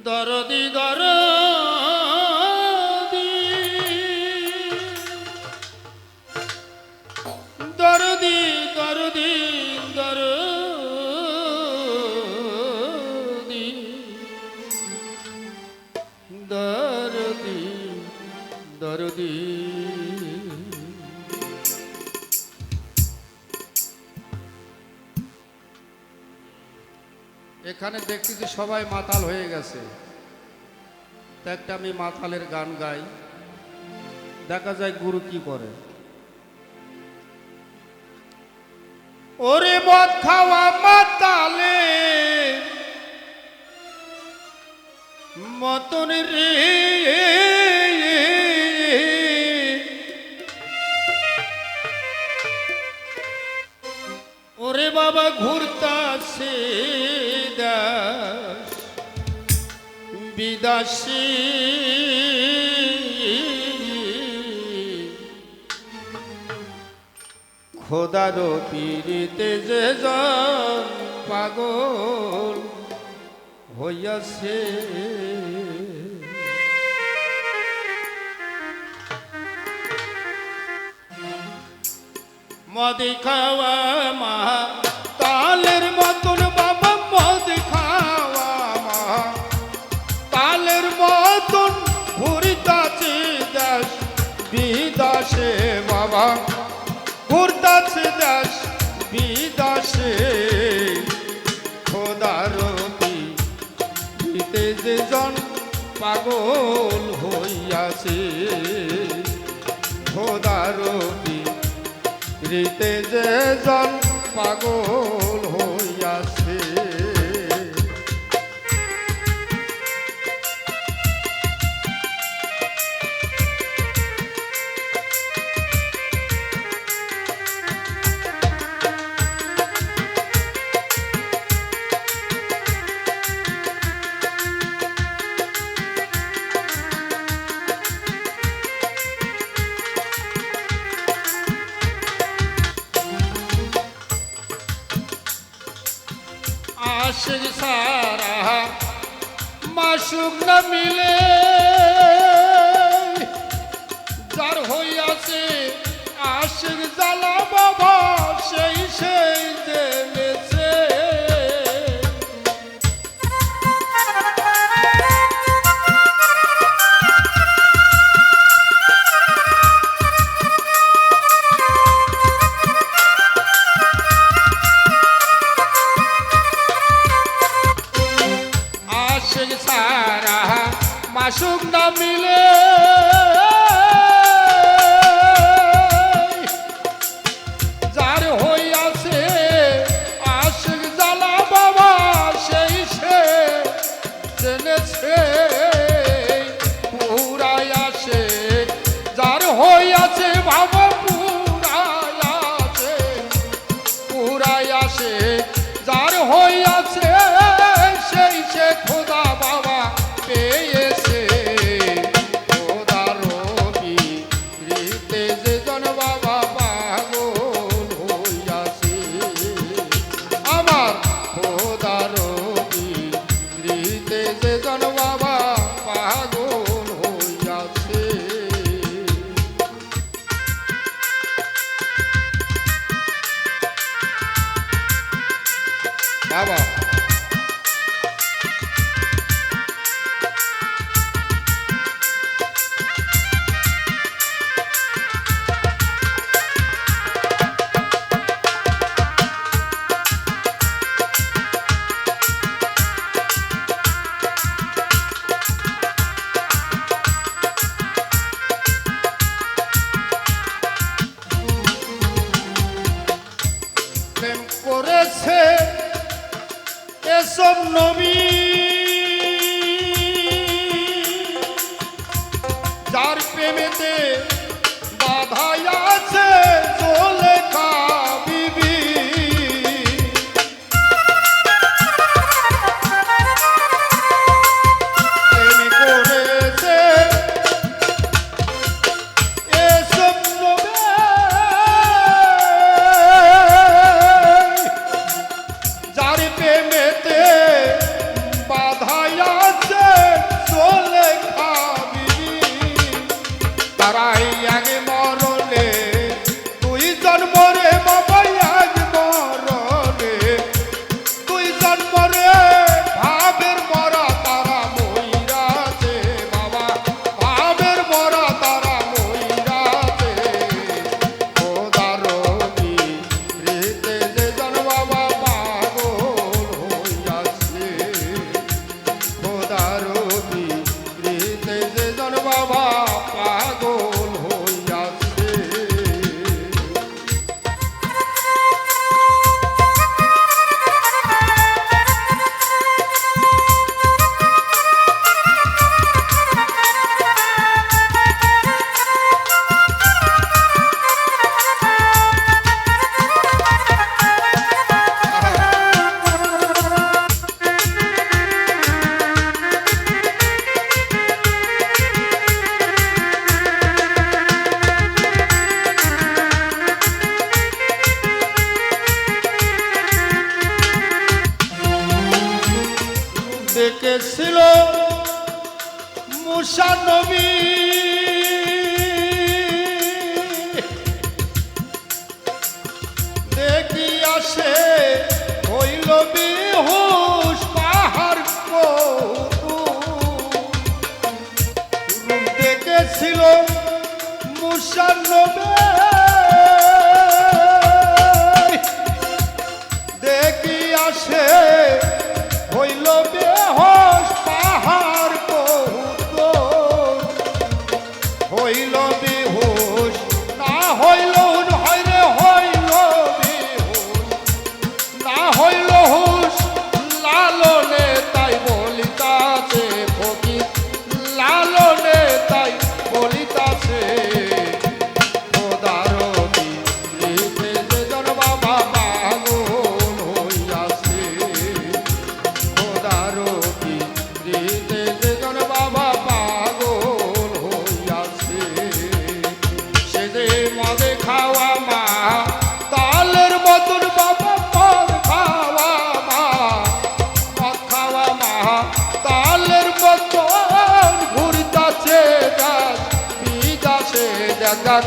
দরদি দরদি দরদি দরদি দরদি দরদি দরদি এখানে দেখতেছি সবাই মাতাল হয়ে গেছে, তা একটা আমি মাতালের গান গাই, দেখা যায় গুরু কি করে। ওরে মদ খাওয়া মাতালে মতন রে, ওরে বাবা ঘুরতাছে দাস বিদাসী, খোদার পীড়িতে যে জন পাগল হইয়াছে। মদ খাওয়া মা তালের মতন বাবা, মদ খাওয়া মা তালের মতন ঘুরতাছে দেশ বিদেশে বাবা, ঘুরতাছে দেশ বিদেশে, খোদার পীড়িতে যে জন পাগল হইয়াছে, খোদার পীড়িতে যে জন পাগল হইয়াছে। आशिक सारा माशुक न मिले जार হইয়াছে आशिक জ্বালা বাবা, সেই সেই জেনেছে। सारा माशुक न मिले जार হইয়াছে আশিক জ্বালা বাবা, সেই সে জেনেছে। পুরাই আসে যার হইয়াছে বাবা, পুরাই আসে যার হইয়াছে, সেই সে খোদা বাবা পেয়েছে। খোদার পীড়িতে যে জন বাবা পাগল হইয়াছে, আমার খোদার পীড়িতে যে জন বাবা পাগল হইয়াছে। বাবা প্রেম করেছে এসব নবী, যার প্রেমেতে বাধাই আছে জুলেখা বিবি। প্রেম করেছে এসব নবী, যার প্রেমেতে বাধাই আছে জন্ম রে ভাবের মরা তারা মইরাছে বাবা ভাবের মরা তারা মইরাছে খোদার রীতে যে জন বাবা পাগল হইয়াছে খোদার রীতে যে জন বাবা পাগল হইয়াছে দেখেছিল মুসা নবী দেখি আসে হইল বেহুশ পাহাড় দেখেছিল মুসা নবী দেখি আসে হইল বেহুশ পাহাড় কৌতুক হইল বেহুশ না হইল হইরে হইল বেহুশ না হইল হুশ লালনে তাই বলিতাছে ফকির লালনে তাই বলিতাছে খোদার রীতে যে জন বাবা পাগল হইয়াছে খোদার রীতে যে জন বাবা পাগল হইয়াছে সে যে মদে খাওয়া মা তালের মতন বাবা মদ খাওয়া মা মদ খাওয়া মা তালের মতন ঘুরিতাছে বিদাসে দেখার